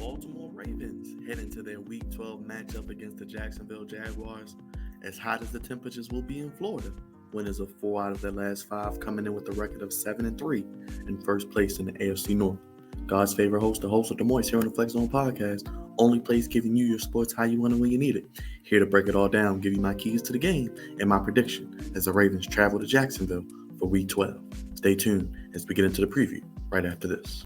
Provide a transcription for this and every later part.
Baltimore Ravens head into their Week 12 matchup against the Jacksonville Jaguars. As hot as the temperatures will be in Florida, winners of 4 out of their last 5 coming in with a record of 7-3 in first place in the AFC North. God's favorite host, the host of the Moist here on the Flex Zone podcast, only place giving you your sports how you want it when you need it. Here to break it all down, give you my keys to the game and my prediction as the Ravens travel to Jacksonville for Week 12. Stay tuned as we get into the preview right after this.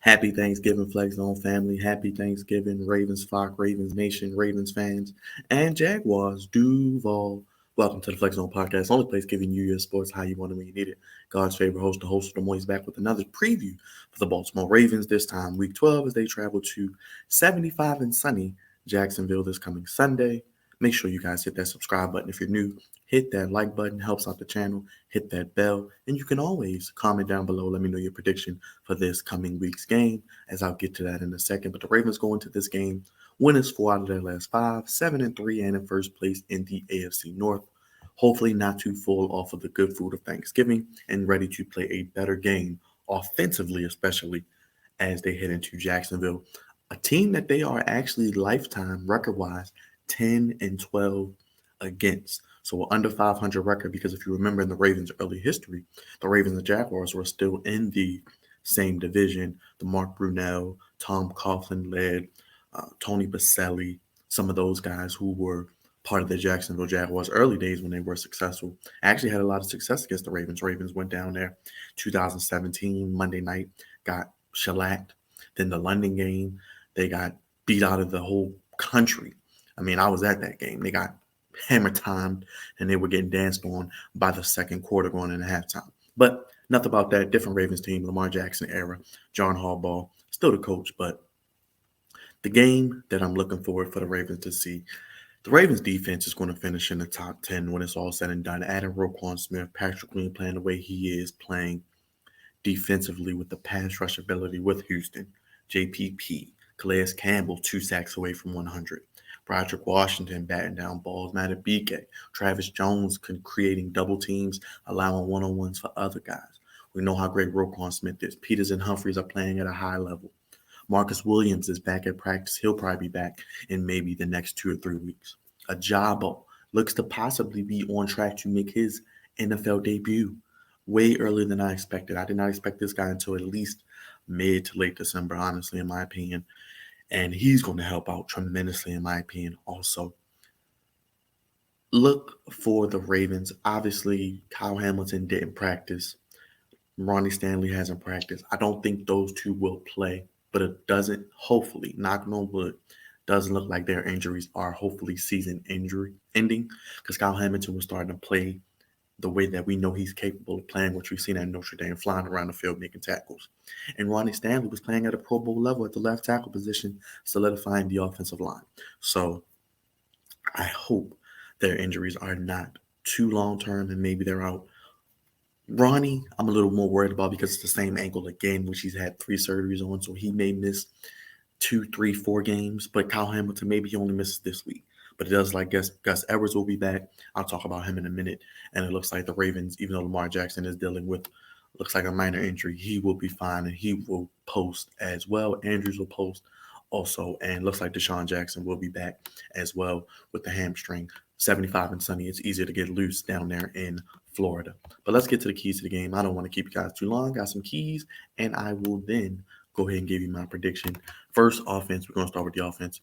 Happy Thanksgiving, Flex Zone family. Happy Thanksgiving, Ravensflock, Ravens Nation, Ravens fans, and Jaguars Duval. Welcome to the Flex Zone podcast, only place giving you your sports how you want it when you need it. God's favorite host, the host of the Moist, back with another preview for the Baltimore Ravens, this time Week 12 as they travel to 75 and sunny Jacksonville this coming Sunday. Make sure you guys hit that subscribe button if you're new. Hit that like button, helps out the channel. Hit that bell. And you can always comment down below. Let me know your prediction for this coming week's game, as I'll get to that in a second. But the Ravens go into this game, winners 4 out of their last 5, 7-3, and in first place in the AFC North. Hopefully not too full off of the good food of Thanksgiving and ready to play a better game, offensively especially, as they head into Jacksonville. A team that they are actually lifetime record-wise 10-12 against. So an under 500 record, because if you remember in the Ravens' early history, the Ravens and Jaguars were still in the same division. The Mark Brunell, Tom Coughlin-led, Tony Baselli, some of those guys who were part of the Jacksonville Jaguars early days when they were successful, actually had a lot of success against the Ravens. Ravens went down there 2017, Monday night, got shellacked. Then the London game, they got beat out of the whole country. I mean, I was at that game. They got hammer timed and they were getting danced on by the second quarter going into halftime. But enough about that. Different Ravens team, Lamar Jackson era, John Harbaugh, still the coach. But the game that I'm looking forward for the Ravens to see, the Ravens defense is going to finish in the top 10 when it's all said and done. Adding Roquan Smith, Patrick Queen playing the way he is playing defensively with the pass rush ability with Houston, JPP, Calais Campbell, 2 sacks away from 100. Broderick Washington batting down balls, Matabike, Travis Jones creating double teams, allowing one-on-ones for other guys. We know how great Roquan Smith is. Peters and Humphreys are playing at a high level. Marcus Williams is back at practice. He'll probably be back in maybe the next 2 or 3 weeks. Ajabo looks to possibly be on track to make his NFL debut way earlier than I expected. I did not expect this guy until at least mid to late December, honestly, in my opinion. And he's going to help out tremendously, in my opinion, also. Look for the Ravens. Obviously, Kyle Hamilton didn't practice. Ronnie Stanley hasn't practiced. I don't think those two will play, but it doesn't, hopefully, knocking on wood, doesn't look like their injuries are hopefully season injury ending, because Kyle Hamilton was starting to play the way that we know he's capable of playing, which we've seen at Notre Dame, flying around the field making tackles. And Ronnie Stanley was playing at a Pro Bowl level at the left tackle position, solidifying the offensive line. So I hope their injuries are not too long-term and maybe they're out. Ronnie, I'm a little more worried about because it's the same ankle again, which he's had 3 surgeries on, so he may miss 2, 3, 4 games. But Kyle Hamilton, maybe he only misses this week. But it does like Gus Edwards will be back. I'll talk about him in a minute. And it looks like the Ravens, even though Lamar Jackson is dealing with, looks like a minor injury, he will be fine and he will post as well. Andrews will post also. And looks like Deshaun Jackson will be back as well with the hamstring. 75 and sunny. It's easier to get loose down there in Florida. But let's get to the keys to the game. I don't want to keep you guys too long. Got some keys. And I will then go ahead and give you my prediction. First, offense. We're going to start with the offense.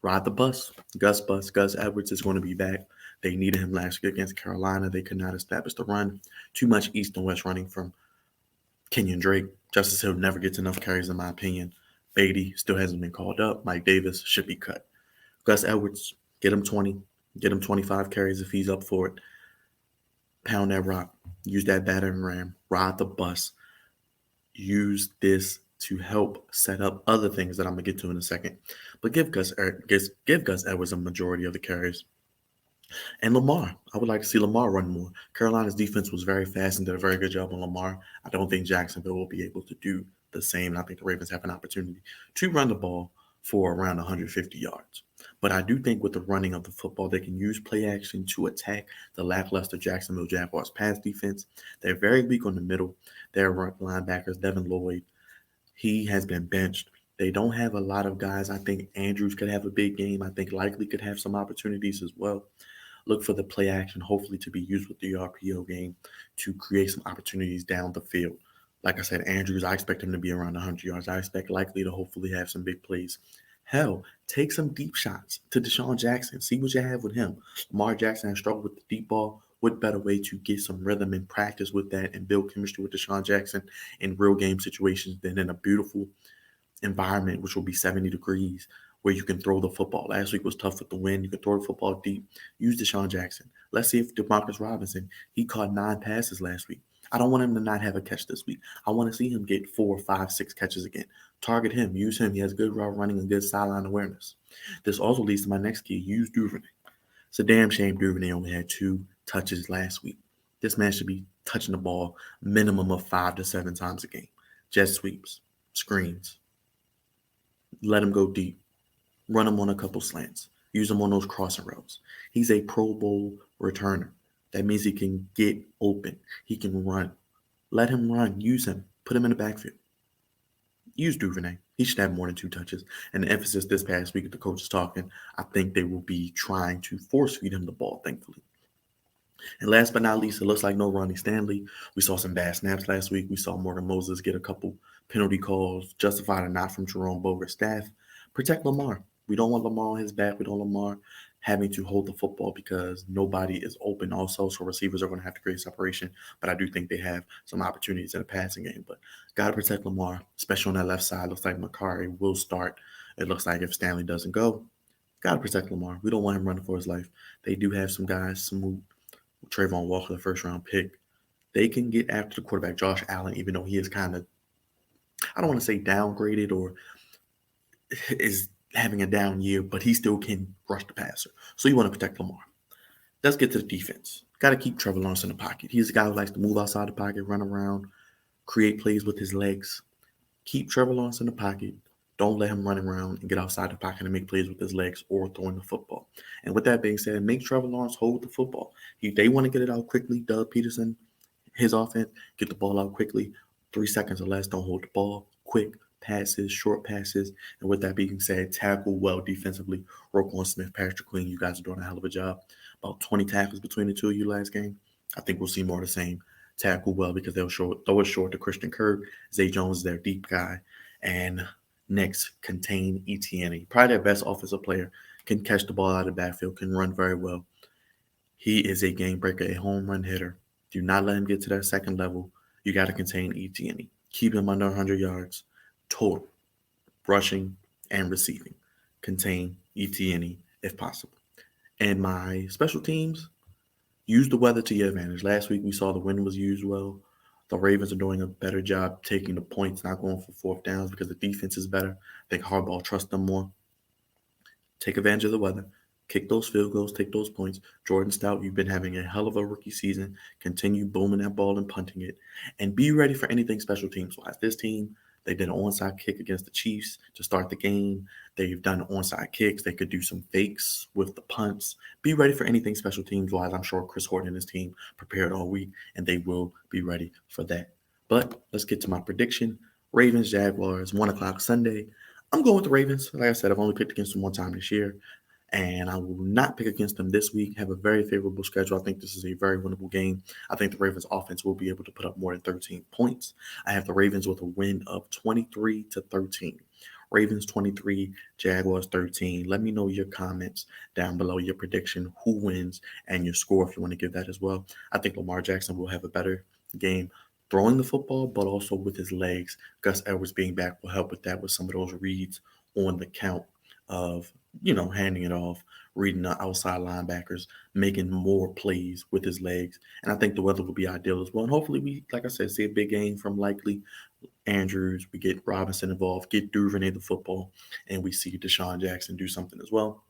Ride the bus. Gus Edwards is going to be back. They needed him last week against Carolina. They could not establish the run. Too much east and west running from Kenyon Drake. Justice Hill never gets enough carries, in my opinion. Beatty still hasn't been called up. Mike Davis should be cut. Gus Edwards, get him 20. Get him 25 carries if he's up for it. Pound that rock. Use that battering ram. Ride the bus. Use this to help set up other things that I'm gonna get to in a second. But give Gus Edwards a majority of the carries. And Lamar, I would like to see Lamar run more. Carolina's defense was very fast and did a very good job on Lamar. I don't think Jacksonville will be able to do the same. And I think the Ravens have an opportunity to run the ball for around 150 yards. But I do think with the running of the football, they can use play action to attack the lackluster Jacksonville Jaguars pass defense. They're very weak on the middle. Their linebackers, Devin Lloyd, he has been benched. They don't have a lot of guys. I think Andrews could have a big game. I think Likely could have some opportunities as well. Look for the play action, hopefully, to be used with the RPO game to create some opportunities down the field. Like I said, Andrews, I expect him to be around 100 yards. I expect Likely to hopefully have some big plays. Hell, take some deep shots to Deshaun Jackson. See what you have with him. Lamar Jackson has struggled with the deep ball. What better way to get some rhythm and practice with that and build chemistry with Deshaun Jackson in real game situations than in a beautiful environment, which will be 70 degrees, where you can throw the football. Last week was tough with the wind. You can throw the football deep. Use Deshaun Jackson. Let's see if DeMarcus Robinson, he caught 9 passes last week. I don't want him to not have a catch this week. I want to see him get 4, 5, 6 catches again. Target him. Use him. He has good route running and good sideline awareness. This also leads to my next key. Use Duvernay. It's a damn shame Duvernay only had 2 touches last week. This man should be touching the ball minimum of 5 to 7 times a game. Jet sweeps, screens. Let him go deep. Run him on a couple slants. Use him on those crossing routes. He's a Pro Bowl returner. That means he can get open. He can run. Let him run. Use him. Put him in the backfield. Use Duvernay. He should have more than 2 touches. And the emphasis this past week, the coach is talking, I think they will be trying to force feed him the ball, thankfully. And last but not least, it looks like no Ronnie Stanley. We saw some bad snaps last week. We saw Morgan Moses get a couple penalty calls, justified or not, from Jerome Boger's staff. Protect Lamar. We don't want Lamar on his back. We don't want Lamar having to hold the football because nobody is open also. So receivers are going to have to create separation. But I do think they have some opportunities in the passing game. But got to protect Lamar, especially on that left side. Looks like Makari will start. It looks like if Stanley doesn't go, got to protect Lamar. We don't want him running for his life. They do have some guys, some Trayvon Walker, the first-round pick. They can get after the quarterback, Josh Allen, even though he is kind of, I don't want to say downgraded or is having a down year, but he still can rush the passer. So you want to protect Lamar. Let's get to the defense. Got to keep Trevor Lawrence in the pocket. He's a guy who likes to move outside the pocket, run around, create plays with his legs. Keep Trevor Lawrence in the pocket. Don't let him run around and get outside the pocket and make plays with his legs or throwing the football. And with that being said, make Trevor Lawrence hold the football. They want to get it out quickly. Doug Peterson, his offense, get the ball out quickly. 3 seconds or less, don't hold the ball. Quick passes, short passes. And with that being said, tackle well defensively. Roquan Smith, Patrick Queen, you guys are doing a hell of a job. About 20 tackles between the two of you last game. I think we'll see more of the same. Tackle well because they'll throw it short to Christian Kirk. Zay Jones is their deep guy. And next, contain Etienne. Probably their best offensive player. Can catch the ball out of the backfield, can run very well. He is a game breaker, a home run hitter. Do not let him get to that second level. You got to contain Etienne. Keep him under 100 yards total, rushing and receiving. Contain Etienne if possible. And my special teams, use the weather to your advantage. Last week we saw the wind was used well. The Ravens are doing a better job taking the points, not going for 4th downs because the defense is better. I think Harbaugh trusts them more. Take advantage of the weather. Kick those field goals, take those points. Jordan Stout, you've been having a hell of a rookie season. Continue booming that ball and punting it. And be ready for anything special teams-wise. This team, they did an onside kick against the Chiefs to start the game. They've done onside kicks. They could do some fakes with the punts. Be ready for anything special teams-wise. I'm sure Chris Horton and his team prepared all week, and they will be ready for that. But let's get to my prediction. Ravens, Jaguars, 1 o'clock Sunday. I'm going with the Ravens. Like I said, I've only picked against them one time this year, and I will not pick against them this week. Have a very favorable schedule. I think this is a very winnable game. I think the Ravens offense will be able to put up more than 13 points. I have the Ravens with a win of 23-13. Ravens 23, Jaguars 13. Let me know your comments down below, your prediction, who wins, and your score if you want to give that as well. I think Lamar Jackson will have a better game throwing the football, but also with his legs. Gus Edwards being back will help with that, with some of those reads on the count of, handing it off, reading the outside linebackers, making more plays with his legs. And I think the weather will be ideal as well. And hopefully we, like I said, see a big game from Likely. Andrews, we get Robinson involved, get Duvernay the football, and we see Deshaun Jackson do something as well.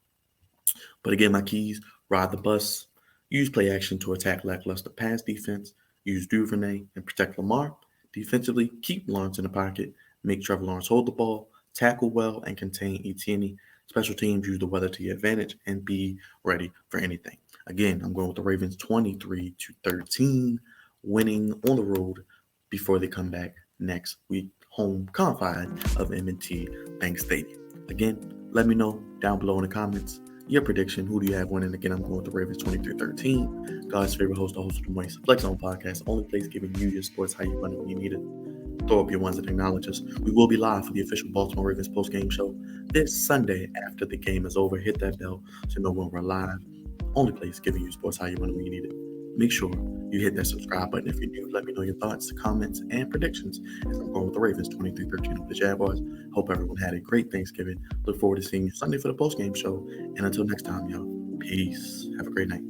But again, my keys: ride the bus, use play action to attack lackluster pass defense, use Duvernay and protect Lamar. Defensively, keep Lawrence in the pocket, make Trevor Lawrence hold the ball, tackle well, and contain Etienne. Special teams, use the weather to your advantage, and be ready for anything. Again, I'm going with the Ravens 23-13, winning on the road before they come back next week, home confine of M&T Bank Stadium. Again, let me know down below in the comments your prediction. Who do you have winning? Again, I'm going with the Ravens 23-13. God's favorite host, the host of the Moist Flex Zone podcast, only place giving you your sports how you want it when you need it. Throw up your ones that acknowledge us. We will be live for the official Baltimore Ravens post-game show this Sunday after the game is over. Hit that bell so you know when we're live. Only place giving you sports how you want it when you need it. Make sure you hit that subscribe button if you're new. Let me know your thoughts, comments, and predictions as I'm going with the Ravens 23-13 over the Jaguars. Hope everyone had a great Thanksgiving. Look forward to seeing you Sunday for the post-game show. And until next time, y'all, peace. Have a great night.